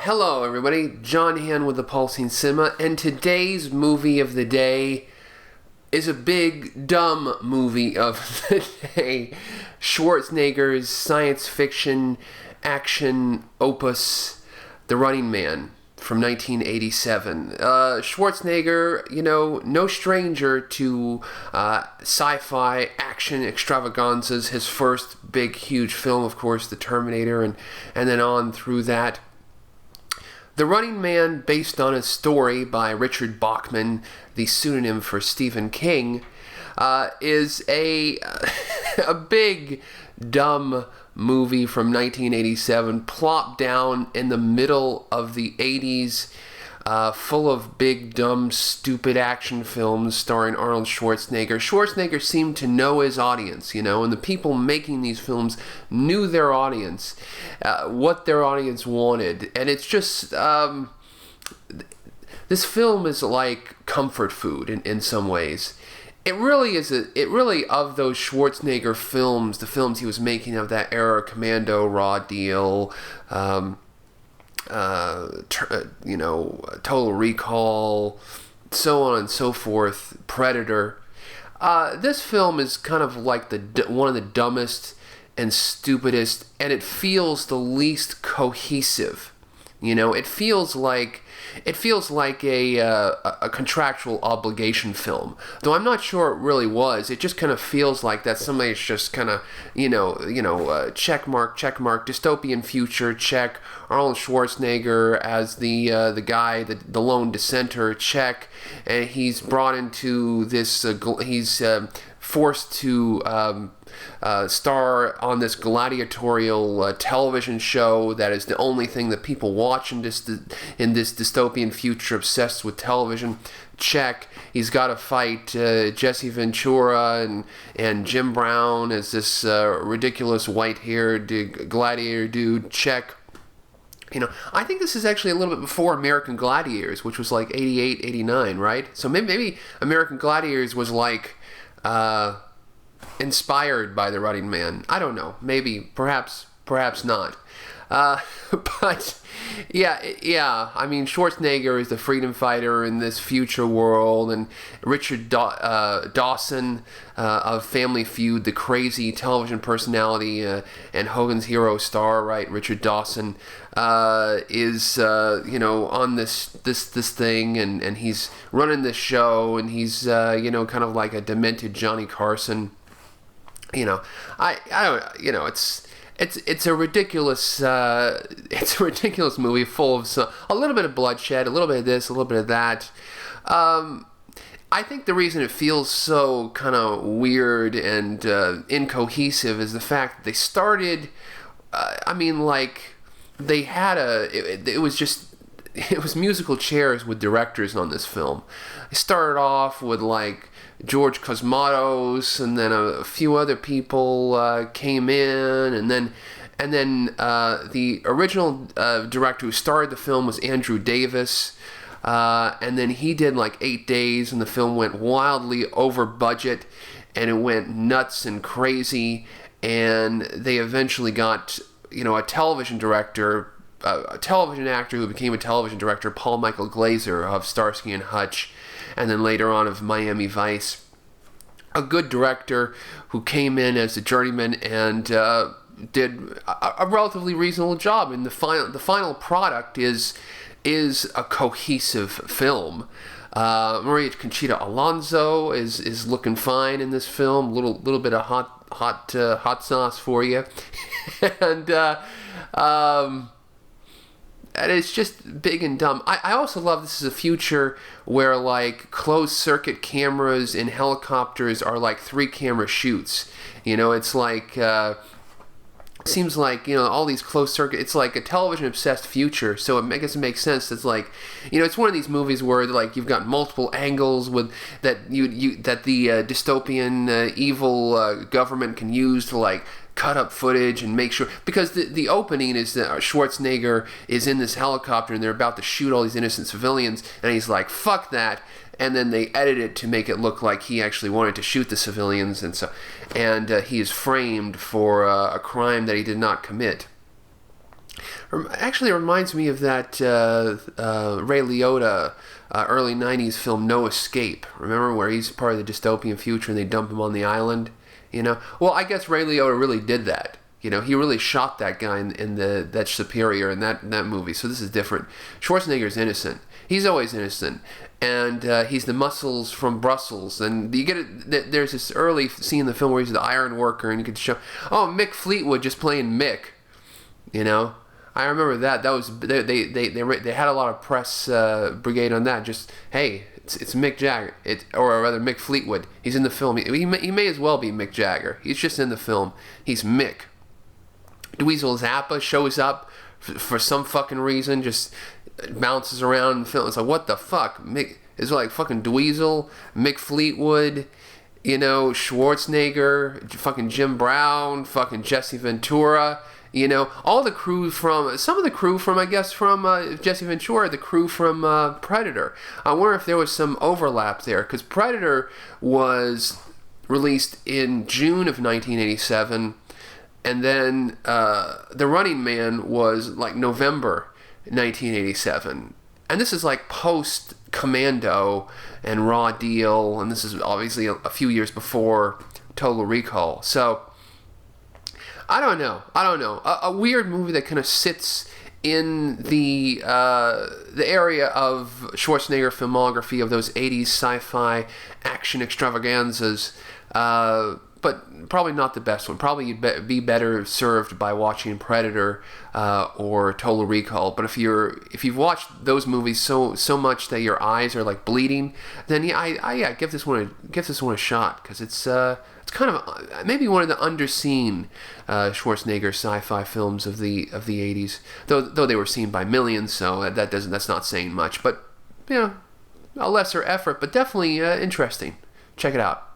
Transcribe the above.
Hello everybody, John Han with the Pulsing Cinema, and today's movie of the day is a big, dumb movie of the day. Schwarzenegger's science fiction action opus, The Running Man, from 1987. Schwarzenegger, no stranger to sci-fi action extravaganzas. His first big, huge film, of course, The Terminator, and then on through that. The Running Man, based on a story by Richard Bachman, the pseudonym for Stephen King, is a big, dumb movie from 1987, plopped down in the middle of the 80s, full of big, dumb, stupid action films starring Arnold Schwarzenegger. Schwarzenegger seemed to know his audience, and the people making these films knew their audience, what their audience wanted. And it's just, this film is like comfort food in some ways. It really is. It really, of those Schwarzenegger films, the films he was making of that era, Commando, Raw Deal, Total Recall, so on and so forth, Predator. This film is kind of like one of the dumbest and stupidest, and it feels the least cohesive. It feels like a contractual obligation film, though I'm not sure it really was. It just kind of feels like that somebody's just kind of check mark, dystopian future, check. Arnold Schwarzenegger as the guy, the lone dissenter, check, and he's brought into this. He's forced to star on this gladiatorial television show that is the only thing that people watch in this dystopian future obsessed with television. Check. He's got to fight Jesse Ventura and Jim Brown as this ridiculous white-haired gladiator dude. Check. I think this is actually a little bit before American Gladiators, which was like 88, 89, right? So maybe American Gladiators was like inspired by The Running Man. I don't know. Maybe, perhaps not. But yeah. I mean, Schwarzenegger is the freedom fighter in this future world, and Richard Dawson of Family Feud, the crazy television personality and Hogan's Hero star, right? Richard Dawson is on this thing, and he's running this show, and he's kind of like a demented Johnny Carson. It's a ridiculous movie full of a little bit of bloodshed, a little bit of this, a little bit of that. I think the reason it feels so kind of weird and incohesive is the fact that they started. They had it was musical chairs with directors on this film. They started off with like George Cosmatos, and then a few other people came in, and then the original director who started the film was Andrew Davis, and then he did like 8 days, and the film went wildly over budget, and it went nuts and crazy, and they eventually got a television director, a television actor who became a television director, Paul Michael Glaser of Starsky and Hutch, and then later on of Miami Vice. A good director who came in as a journeyman and did a relatively reasonable job. And the final product is a cohesive film. Maria Conchita Alonso is looking fine in this film. Little bit of hot sauce for you, and it's just big and dumb. I also love this is a future where like closed circuit cameras in helicopters are like 3-camera shoots. It's like seems like all these closed circuit. It's like a television obsessed future. So I guess it makes sense. It's like it's one of these movies where like you've got multiple angles with that that the dystopian evil government can use to like cut up footage and make sure, because the opening is that Schwarzenegger is in this helicopter and they're about to shoot all these innocent civilians, and he's like, fuck that, and then they edit it to make it look like he actually wanted to shoot the civilians, and he is framed for a crime that he did not commit. Actually, it reminds me of that Ray Liotta early '90s film No Escape. Remember where he's part of the dystopian future and they dump him on the island? You know. Well, I guess Ray Liotta really did that. You know, he really shot that guy in that Superior in that movie. So this is different. Schwarzenegger's innocent. He's always innocent, and he's the muscles from Brussels. And you get it. There's this early scene in the film where he's the iron worker, and you could show, oh, Mick Fleetwood just playing Mick. You know, I remember that. That was they had a lot of press brigade on that. Just hey, it's Mick Jagger. Or rather Mick Fleetwood. He's in the film. He may as well be Mick Jagger. He's just in the film. He's Mick. Dweezil Zappa shows up for some fucking reason. Just bounces around in the film. It's like, what the fuck? Mick is like fucking Dweezil, Mick Fleetwood, you know, Schwarzenegger, fucking Jim Brown, fucking Jesse Ventura. You know, all the crew from, some of the crew from, I guess, from Jesse Ventura, the crew from Predator. I wonder if there was some overlap there, because Predator was released in June of 1987, and then The Running Man was like November 1987. And this is like post Commando and Raw Deal, and this is obviously a few years before Total Recall. So, I don't know. A weird movie that kind of sits in the area of Schwarzenegger filmography of those 80s sci-fi action extravaganzas, but probably not the best one. Probably you'd be better served by watching Predator or Total Recall. But if you've watched those movies so much that your eyes are like bleeding, then yeah, give this one a shot, because it's kind of maybe one of the underseen Schwarzenegger sci-fi films of the 80s, though they were seen by millions, so that's not saying much. But you know, a lesser effort, but definitely interesting. Check it out.